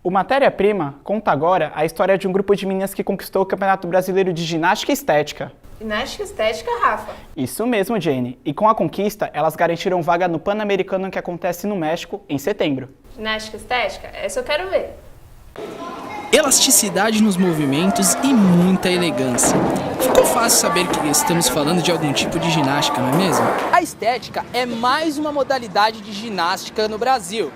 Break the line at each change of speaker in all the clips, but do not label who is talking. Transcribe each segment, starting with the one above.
O Matéria-Prima conta agora a história de um grupo de meninas que conquistou o Campeonato Brasileiro de Ginástica e Estética.
Ginástica Estética, Rafa?
Isso mesmo, Jane. E com a conquista, elas garantiram vaga no Pan-Americano que acontece no México em setembro.
Ginástica Estética? Essa eu quero ver.
Elasticidade nos movimentos e muita elegância. Ficou fácil saber que estamos falando de algum tipo de ginástica, não é mesmo? A estética é mais uma modalidade de ginástica no Brasil.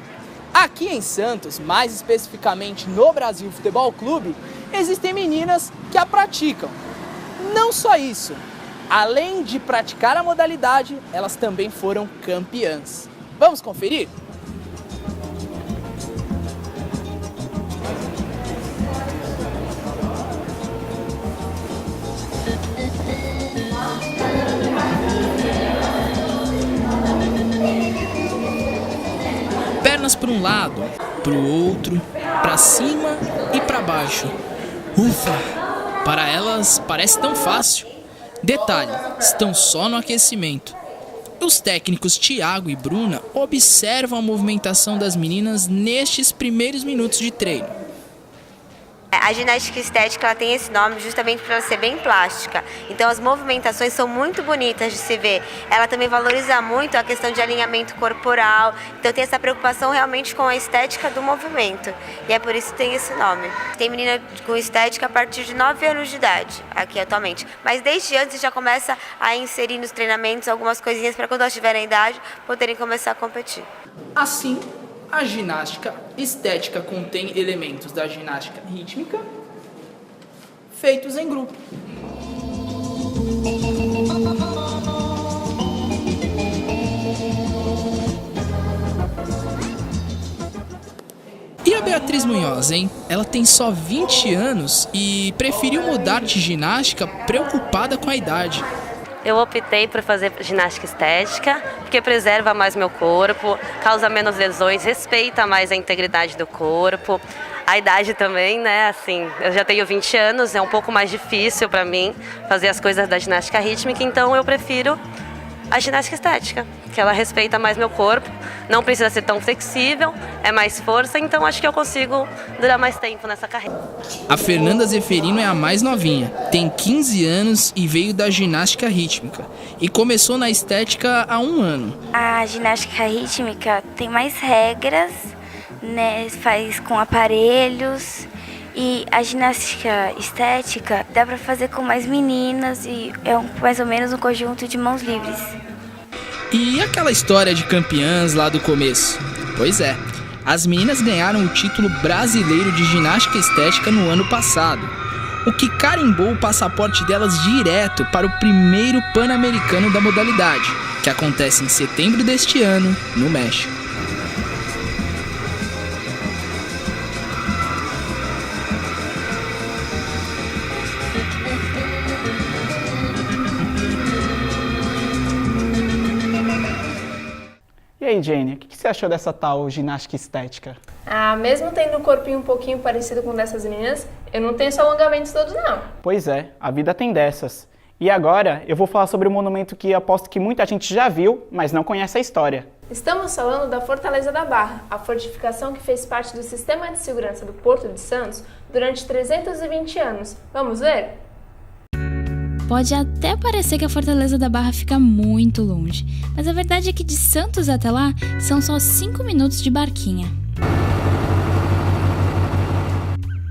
Aqui em Santos, mais especificamente no Brasil Futebol Clube, existem meninas que a praticam. Não só isso, além de praticar a modalidade, elas também foram campeãs. Vamos conferir? Pernas para um lado, para o outro, para cima e para baixo. Ufa! Para elas parece tão fácil. Detalhe, estão só no aquecimento. Os técnicos Thiago e Bruna observam a movimentação das meninas nestes primeiros minutos de treino.
A ginástica estética ela tem esse nome justamente para ela ser bem plástica. Então as movimentações são muito bonitas de se ver. Ela também valoriza muito a questão de alinhamento corporal. Então tem essa preocupação realmente com a estética do movimento. E é por isso que tem esse nome. Tem menina com estética a partir de 9 anos de idade, aqui atualmente. Mas desde antes já começa a inserir nos treinamentos algumas coisinhas para quando elas tiverem idade poderem começar a competir.
Assim, a ginástica estética contém elementos da ginástica rítmica feitos em grupo. E a Beatriz Munhoz, hein? Ela tem só 20 anos e preferiu mudar de ginástica preocupada com a idade.
Eu optei por fazer ginástica estética, porque preserva mais meu corpo, causa menos lesões, respeita mais a integridade do corpo. A idade também, né, assim, eu já tenho 20 anos, é um pouco mais difícil para mim fazer as coisas da ginástica rítmica, então eu prefiro a ginástica estética, que ela respeita mais meu corpo, não precisa ser tão flexível, é mais força, então acho que eu consigo durar mais tempo nessa carreira.
A Fernanda Zeferino é a mais novinha, tem 15 anos e veio da ginástica rítmica e começou na estética há 1 ano.
A ginástica rítmica tem mais regras, né? Faz com aparelhos, e a ginástica estética dá para fazer com mais meninas e é mais ou menos um conjunto de mãos livres.
E aquela história de campeãs lá do começo? Pois é, as meninas ganharam o título brasileiro de ginástica estética no ano passado, o que carimbou o passaporte delas direto para o primeiro Pan-Americano da modalidade, que acontece em setembro deste ano, no México.
E aí, Jane, o que você achou dessa tal ginástica estética?
Mesmo tendo um corpinho um pouquinho parecido com o dessas meninas, eu não tenho esses alongamentos todos, não.
Pois é, a vida tem dessas. E agora eu vou falar sobre um monumento que aposto que muita gente já viu, mas não conhece a história.
Estamos falando da Fortaleza da Barra, a fortificação que fez parte do sistema de segurança do Porto de Santos durante 320 anos. Vamos ver?
Pode até parecer que a Fortaleza da Barra fica muito longe, mas a verdade é que de Santos até lá são só 5 minutos de barquinha.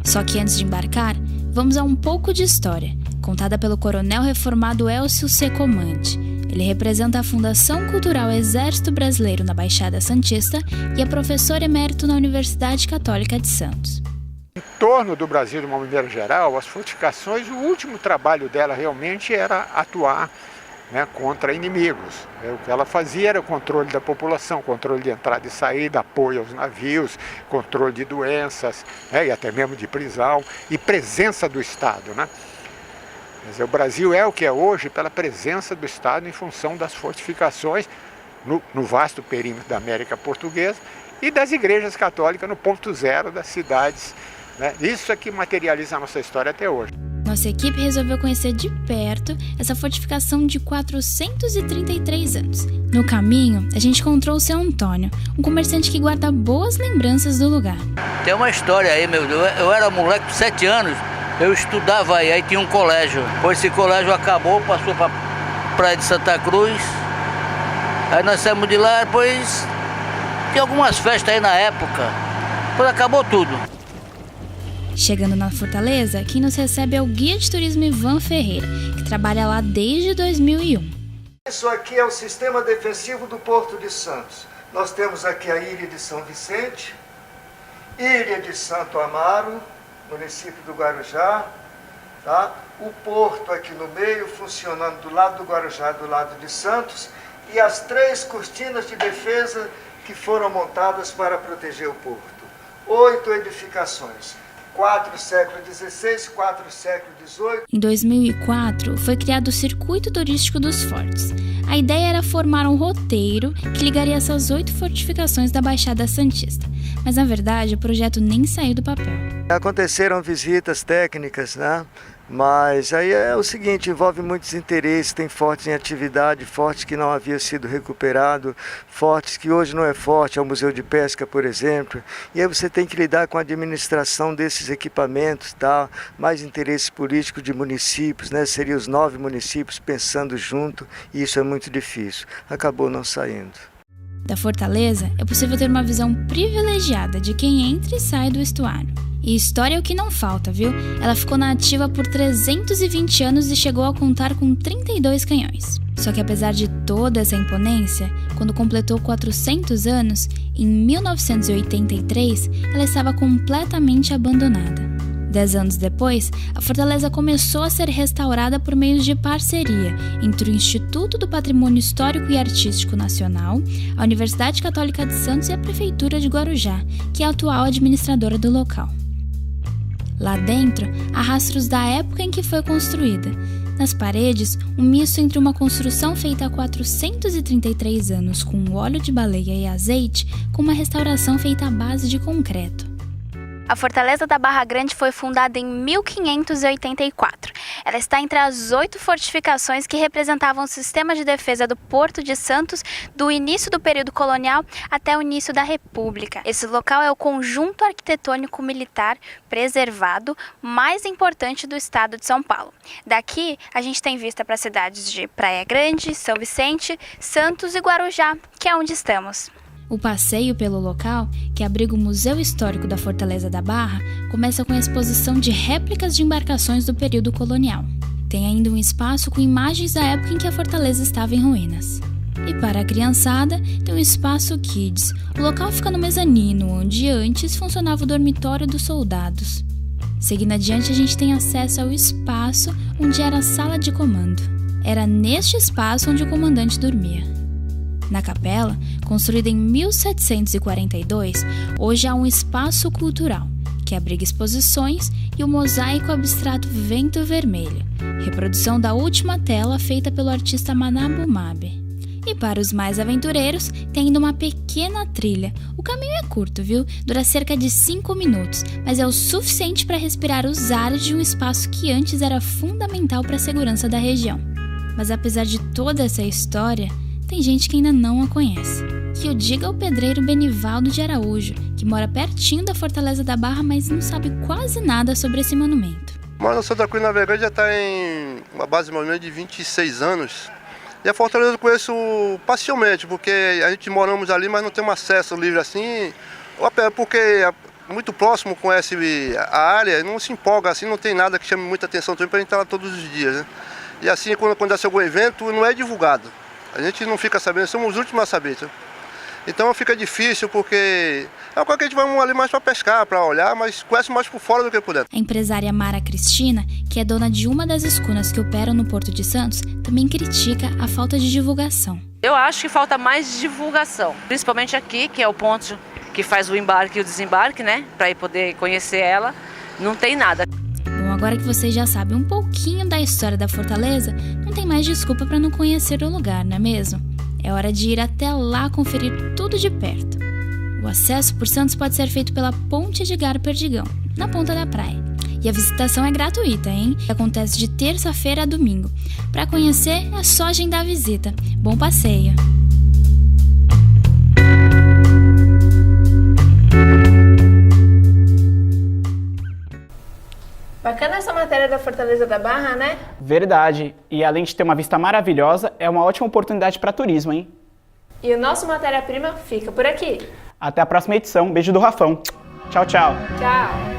Só que antes de embarcar, vamos a um pouco de história, contada pelo coronel reformado Elcio Secomandi. Ele representa a Fundação Cultural Exército Brasileiro na Baixada Santista e é professor emérito na Universidade Católica de Santos.
Em torno do Brasil, de uma maneira geral, as fortificações, o último trabalho dela realmente era atuar, né, contra inimigos. O que ela fazia era o controle da população, controle de entrada e saída, apoio aos navios, controle de doenças, né, e até mesmo de prisão, e presença do Estado, né? Quer dizer, o Brasil é o que é hoje pela presença do Estado em função das fortificações no vasto perímetro da América Portuguesa e das igrejas católicas no ponto zero das cidades. Isso é que materializa a nossa história até hoje.
Nossa equipe resolveu conhecer de perto essa fortificação de 433 anos. No caminho, a gente encontrou o seu Antônio, um comerciante que guarda boas lembranças do lugar.
Tem uma história aí, meu Deus. Eu era moleque de 7 anos, eu estudava aí tinha um colégio. Depois esse colégio acabou, passou para Praia de Santa Cruz. Aí nós saímos de lá, depois tinha algumas festas aí na época. Depois acabou tudo.
Chegando na Fortaleza, quem nos recebe é o guia de turismo Ivan Ferreira, que trabalha lá desde 2001.
Isso aqui é o sistema defensivo do Porto de Santos. Nós temos aqui a Ilha de São Vicente, Ilha de Santo Amaro, município do Guarujá, tá? O porto aqui no meio, funcionando do lado do Guarujá e do lado de Santos, e as 3 cortinas de defesa que foram montadas para proteger o porto. 8 edificações. 4 século XVI, 4 século XVIII.
Em 2004, foi criado o Circuito Turístico dos Fortes. A ideia era formar um roteiro que ligaria essas 8 fortificações da Baixada Santista. Mas, na verdade, o projeto nem saiu do papel.
Aconteceram visitas técnicas, né? Mas aí é o seguinte, envolve muitos interesses, tem fortes em atividade, fortes que não havia sido recuperado, fortes que hoje não é forte, é o Museu de Pesca, por exemplo. E aí você tem que lidar com a administração desses equipamentos, tá? Mais interesses políticos de municípios, né? Seriam os 9 municípios pensando junto, e isso é muito difícil. Acabou não saindo.
Da Fortaleza, é possível ter uma visão privilegiada de quem entra e sai do estuário. E história é o que não falta, viu? Ela ficou na ativa por 320 anos e chegou a contar com 32 canhões. Só que apesar de toda essa imponência, quando completou 400 anos, em 1983, ela estava completamente abandonada. 10 anos depois, a fortaleza começou a ser restaurada por meio de parceria entre o Instituto do Patrimônio Histórico e Artístico Nacional, a Universidade Católica de Santos e a Prefeitura de Guarujá, que é a atual administradora do local. Lá dentro, há rastros da época em que foi construída. Nas paredes, um misto entre uma construção feita há 433 anos com óleo de baleia e azeite, com uma restauração feita à base de concreto.
A Fortaleza da Barra Grande foi fundada em 1584. Ela está entre as 8 fortificações que representavam o sistema de defesa do Porto de Santos do início do período colonial até o início da República. Esse local é o conjunto arquitetônico militar preservado mais importante do estado de São Paulo. Daqui, a gente tem vista para as cidades de Praia Grande, São Vicente, Santos e Guarujá, que é onde estamos.
O passeio pelo local, que abriga o Museu Histórico da Fortaleza da Barra, começa com a exposição de réplicas de embarcações do período colonial. Tem ainda um espaço com imagens da época em que a fortaleza estava em ruínas. E para a criançada, tem o espaço Kids. O local fica no mezanino, onde antes funcionava o dormitório dos soldados. Seguindo adiante, a gente tem acesso ao espaço onde era a sala de comando. Era neste espaço onde o comandante dormia. Na capela, construída em 1742, hoje há um espaço cultural, que abriga exposições e o mosaico abstrato Vento Vermelho, reprodução da última tela feita pelo artista Manabu Mabe. E para os mais aventureiros, tem ainda uma pequena trilha. O caminho é curto, viu? Dura cerca de 5 minutos, mas é o suficiente para respirar os ares de um espaço que antes era fundamental para a segurança da região. Mas apesar de toda essa história, tem gente que ainda não a conhece. Que eu diga ao pedreiro Benivaldo de Araújo, que mora pertinho da Fortaleza da Barra, mas não sabe quase nada sobre esse monumento.
Moro no Santa Cruz Navegante, já está em uma base de movimento de 26 anos. E a Fortaleza eu conheço parcialmente, porque a gente moramos ali, mas não temos acesso livre assim. Porque é muito próximo, conhece a área, não se empolga assim, não tem nada que chame muita atenção também para a gente estar lá todos os dias, né? E assim, quando acontece algum evento, não é divulgado. A gente não fica sabendo, somos os últimos a saber. Tá? Então fica difícil porque é uma coisa que a gente vai ali mais para pescar, para olhar, mas conhece mais por fora do que por dentro.
A empresária Mara Cristina, que é dona de uma das escunas que operam no Porto de Santos, também critica a falta de divulgação.
Eu acho que falta mais divulgação, principalmente aqui, que é o ponto que faz o embarque e o desembarque, né? Para poder conhecer ela, não tem nada.
Bom, agora que vocês já sabem um pouquinho da história da Fortaleza, não tem mais desculpa para não conhecer o lugar, não é mesmo? É hora de ir até lá conferir tudo de perto. O acesso por Santos pode ser feito pela Ponte Edgar Perdigão, na ponta da praia. E a visitação é gratuita, hein? Acontece de terça-feira a domingo. Para conhecer, é só agendar a visita. Bom passeio!
Bacana essa matéria da Fortaleza da Barra, né?
Verdade. E além de ter uma vista maravilhosa, é uma ótima oportunidade para turismo, hein?
E o nosso Matéria-Prima fica por aqui.
Até a próxima edição. Beijo do Rafão. Tchau, tchau.
Tchau.